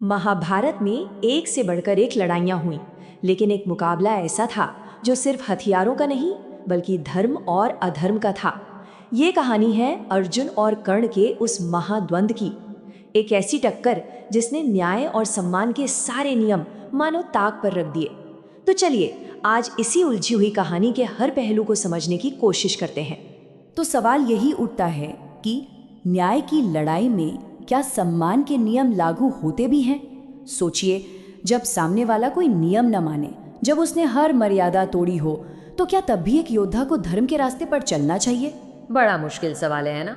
महाभारत में एक से बढ़कर एक लड़ाइयाँ हुईं, लेकिन एक मुकाबला ऐसा था जो सिर्फ हथियारों का नहीं बल्कि धर्म और अधर्म का था। ये कहानी है अर्जुन और कर्ण के उस महाद्वंद की। एक ऐसी टक्कर जिसने न्याय और सम्मान के सारे नियम मानो ताक पर रख दिए। तो चलिए आज इसी उलझी हुई कहानी के हर पहलू को समझने की कोशिश करते हैं। तो सवाल यही उठता है कि न्याय की लड़ाई में क्या सम्मान के नियम लागू होते भी हैं? सोचिए, जब सामने वाला कोई नियम न माने, जब उसने हर मर्यादा तोड़ी हो, तो क्या तब भी एक योद्धा को धर्म के रास्ते पर चलना चाहिए? बड़ा मुश्किल सवाल है ना।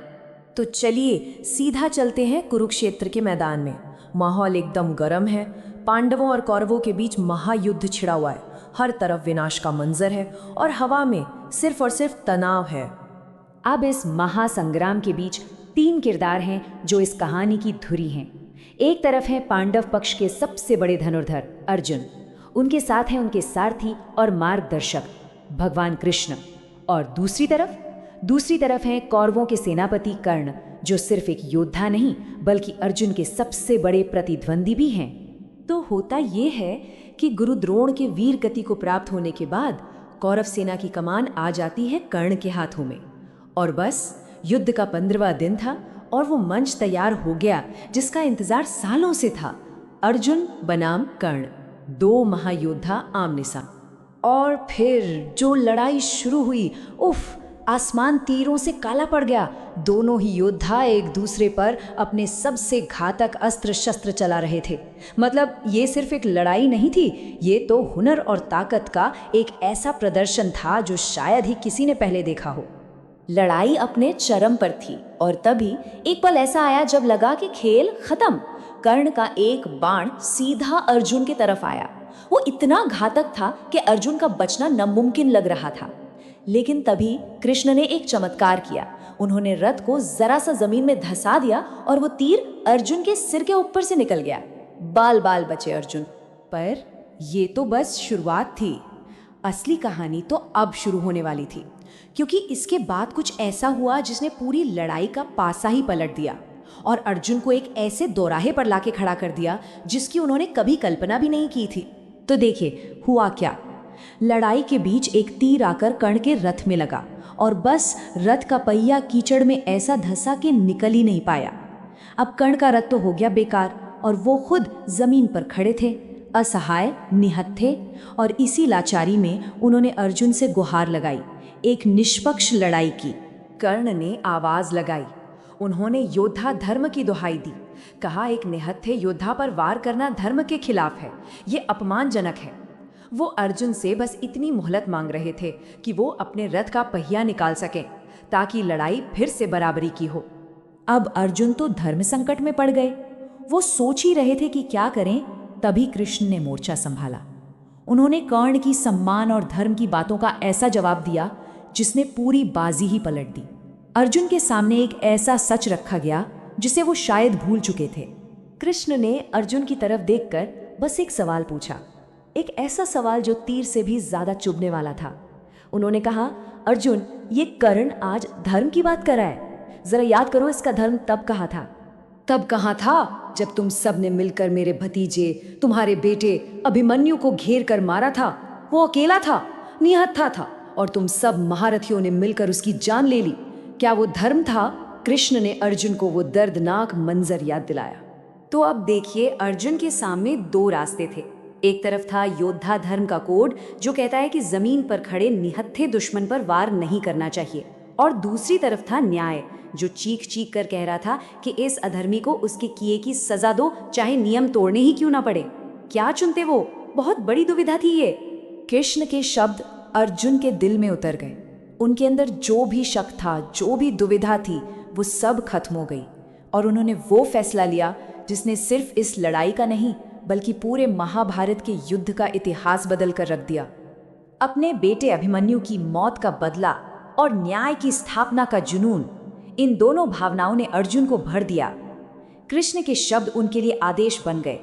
तो चलिए सीधा चलते हैं कुरुक्षेत्र के मैदान में। माहौल एकदम गर्म है। पांडवों और कौरवों के बीच महायुद्ध छिड़ा हुआ है। हर तरफ विनाश का मंजर है और हवा में सिर्फ और सिर्फ तनाव है। अब इस महासंग्राम के बीच तीन किरदार हैं जो इस कहानी की धुरी हैं। एक तरफ है पांडव पक्ष के सबसे बड़े धनुर्धर अर्जुन, उनके साथ हैं उनके सारथी और मार्गदर्शक भगवान कृष्ण, और दूसरी तरफ है कौरवों के सेनापति कर्ण, जो सिर्फ एक योद्धा नहीं बल्कि अर्जुन के सबसे बड़े प्रतिद्वंदी भी हैं। तो होता ये है कि गुरु द्रोण के वीर गति को प्राप्त होने के बाद कौरव सेना की कमान आ जाती है कर्ण के हाथों में, और बस युद्ध का 15वां दिन था और वो मंच तैयार हो गया जिसका इंतजार सालों से था। अर्जुन बनाम कर्ण, दो महायोद्धा आमने सामने। और फिर जो लड़ाई शुरू हुई, उफ, आसमान तीरों से काला पड़ गया। दोनों ही योद्धा एक दूसरे पर अपने सबसे घातक अस्त्र शस्त्र चला रहे थे। मतलब ये सिर्फ एक लड़ाई नहीं थी, ये तो हुनर और ताकत का एक ऐसा प्रदर्शन था जो शायद ही किसी ने पहले देखा हो। लड़ाई अपने चरम पर थी और तभी एक पल ऐसा आया जब लगा कि खेल खत्म। कर्ण का एक बाण सीधा अर्जुन की तरफ आया। वो इतना घातक था कि अर्जुन का बचना नामुमकिन लग रहा था। लेकिन तभी कृष्ण ने एक चमत्कार किया। उन्होंने रथ को जरा सा जमीन में धंसा दिया और वो तीर अर्जुन के सिर के ऊपर से निकल गया। बाल बाल बचे अर्जुन। पर ये तो बस शुरुआत थी। असली कहानी तो अब शुरू होने वाली थी, क्योंकि इसके बाद कुछ ऐसा हुआ जिसने पूरी लड़ाई का पासा ही पलट दिया और अर्जुन को एक ऐसे दोराहे पर लाके खड़ा कर दिया जिसकी उन्होंने कभी कल्पना भी नहीं की थी। तो देखिए हुआ क्या। लड़ाई के बीच एक तीर आकर कर्ण के रथ में लगा और बस रथ का पहिया कीचड़ में ऐसा धंसा कि निकल ही नहीं पाया। अब कर्ण का रथ तो हो गया बेकार और वो खुद जमीन पर खड़े थे, असहाय, निहत्थे। और इसी लाचारी में उन्होंने अर्जुन से गुहार लगाई, एक निष्पक्ष लड़ाई की। कर्ण ने आवाज लगाई। उन्होंने योद्धा धर्म की दुहाई दी। कहा, एक निहत्थे योद्धा पर वार करना धर्म के खिलाफ है, ये अपमानजनक है। वो अर्जुन से बस इतनी मोहलत मांग रहे थे कि वो अपने रथ का पहिया निकाल सकें ताकि लड़ाई फिर से बराबरी की हो। अब अर्जुन तो धर्म संकट में पड़ गए। वो सोच ही रहे थे कि क्या करें, तभी कृष्ण ने मोर्चा संभाला। उन्होंने कर्ण की सम्मान और धर्म की बातों का ऐसा जवाब दिया जिसने पूरी बाजी ही पलट दी। अर्जुन के सामने एक ऐसा सच रखा गया जिसे वो शायद भूल चुके थे। कृष्ण ने अर्जुन की तरफ देखकर बस एक सवाल पूछा, एक ऐसा सवाल जो तीर से भी ज्यादा चुभने वाला था। उन्होंने कहा, अर्जुन, ये कर्ण आज धर्म की बात कर रहा है। जरा याद करो, इसका धर्म तब कहा था। तब कहाँ था जब तुम सब ने मिलकर मेरे भतीजे, तुम्हारे बेटे अभिमन्यु को घेर कर मारा था। वो अकेला था, निहत्था था, और तुम सब महारथियों ने मिलकर उसकी जान ले ली। क्या वो धर्म था? कृष्ण ने अर्जुन को वो दर्दनाक मंजर याद दिलाया। तो अब देखिए, अर्जुन के सामने दो रास्ते थे। एक तरफ था योद्धा धर्म का कोड जो कहता है कि जमीन पर खड़े निहत्थे दुश्मन पर वार नहीं करना चाहिए, और दूसरी तरफ था न्याय जो चीख चीख कर कह रहा था कि इस अधर्मी को उसके किए की सजा दो, चाहे नियम तोड़ने ही क्यों ना पड़े। क्या चुनते वो? बहुत बड़ी दुविधा थी ये। कृष्ण के शब्द अर्जुन के दिल में उतर गए। उनके अंदर जो भी शक था, जो भी दुविधा थी, वो सब खत्म हो गई और उन्होंने वो फैसला लिया जिसने सिर्फ इस लड़ाई का नहीं बल्कि पूरे महाभारत के युद्ध का इतिहास बदल कर रख दिया। अपने बेटे अभिमन्यु की मौत का बदला और न्याय की स्थापना का जुनून, इन दोनों भावनाओं ने अर्जुन को भर दिया। कृष्ण के शब्द उनके लिए आदेश बन गए।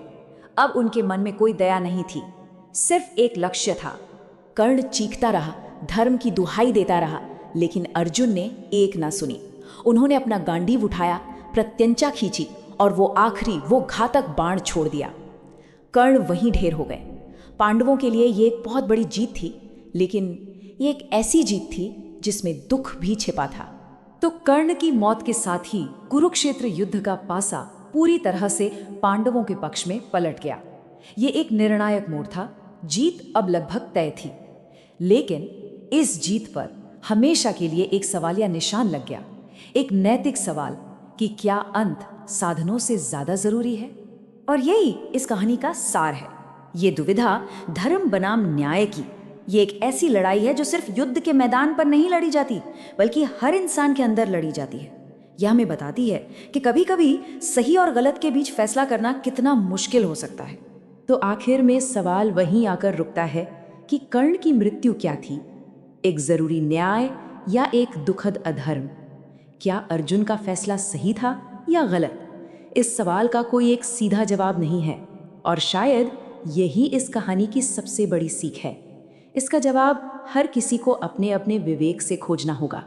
अब उनके मन में कोई दया नहीं थी, सिर्फ एक लक्ष्य था। कर्ण चीखता रहा, धर्म की दुहाई देता रहा, लेकिन अर्जुन ने एक ना सुनी। उन्होंने अपना गांडीव उठाया, प्रत्यंचा खींची और वो घातक बाण छोड़ दिया। कर्ण वहीं ढेर हो गए। पांडवों के लिए ये एक बहुत बड़ी जीत थी, लेकिन ये एक ऐसी जीत थी जिसमें दुख भी छिपा था। तो कर्ण की मौत के साथ ही कुरुक्षेत्र युद्ध का पासा पूरी तरह से पांडवों के पक्ष में पलट गया। ये एक निर्णायक मोड़ था। जीत अब लगभग तय थी, लेकिन इस जीत पर हमेशा के लिए एक सवालिया निशान लग गया, एक नैतिक सवाल कि क्या अंत साधनों से ज्यादा जरूरी है। और यही इस कहानी का सार है। ये दुविधा धर्म बनाम न्याय की, ये एक ऐसी लड़ाई है जो सिर्फ युद्ध के मैदान पर नहीं लड़ी जाती, बल्कि हर इंसान के अंदर लड़ी जाती है। यह हमें बताती है कि कभी कभी सही और गलत के बीच फैसला करना कितना मुश्किल हो सकता है। तो आखिर में सवाल वहीं आकर रुकता है कि कर्ण की मृत्यु क्या थी, एक जरूरी न्याय या एक दुखद अधर्म? क्या अर्जुन का फैसला सही था या गलत? इस सवाल का कोई एक सीधा जवाब नहीं है, और शायद यही इस कहानी की सबसे बड़ी सीख है। इसका जवाब हर किसी को अपने अपने विवेक से खोजना होगा।